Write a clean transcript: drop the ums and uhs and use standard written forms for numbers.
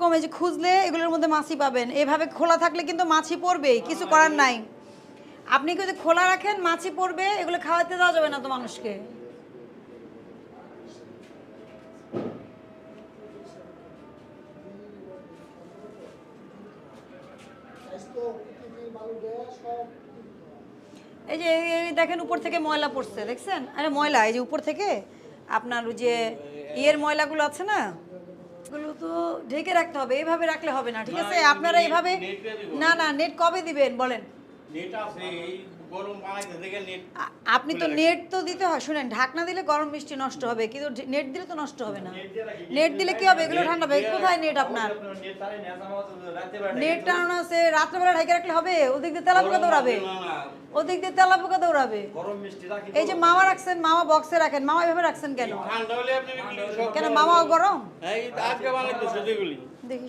এরকম এই যে খুঁজলে এগুলোর মধ্যে মাছি পাবেন। এভাবে খোলা থাকলে কিন্তু মাছি পড়বেই, কিছু করার নাই। আপনি যদি খোলা রাখেন মাছি পড়বে, এগুলো খাওয়াতে দেওয়া যাবে না তো মানুষকে। এই যে এই দেখেন উপর থেকে ময়লা পড়ছে, দেখছেন? আরে ময়লা এই যে উপর থেকে আপনার ওই যে ইয়ের ময়লাগুলো আছে না, এগুলো তো ঢেকে রাখতে হবে, এইভাবে রাখলে হবে না, ঠিক আছে? আপনারা এইভাবে না না নেট কবে দিবেন বলেন? নেট আছে এই গরম বানাইতে থেকে নেট আপনি তো নেট তো দিতে হয়, শুনেন, ঢাকনা দিলে গরম মিষ্টি নষ্ট হবে, কিন্তু নেট দিলে তো নষ্ট হবে না। নেট দিলে কি হবে? এগুলো ঠান্ডা হবে। কোথায় নেট আপনার? নেট তারে নেজানো আছে রাতে বেলা নেট টানানো আছে, রাত্রেবেলা ঢেকে রাখলে হবে? ওদিক দিয়ে তেলাপোকা দৌড়াবে, ওদিক দিয়ে তেলাপোকা দৌড়াবে। গরম মিষ্টি রাখি এই যে মামা রাখছেন, মামা বক্সে রাখেন, মামা এভাবে রাখছেন কেন? ঠান্ডা হলে আপনি বিক্রি কেন মামাও গরম? এই আজকে বানাইতে সেগুলি দেখি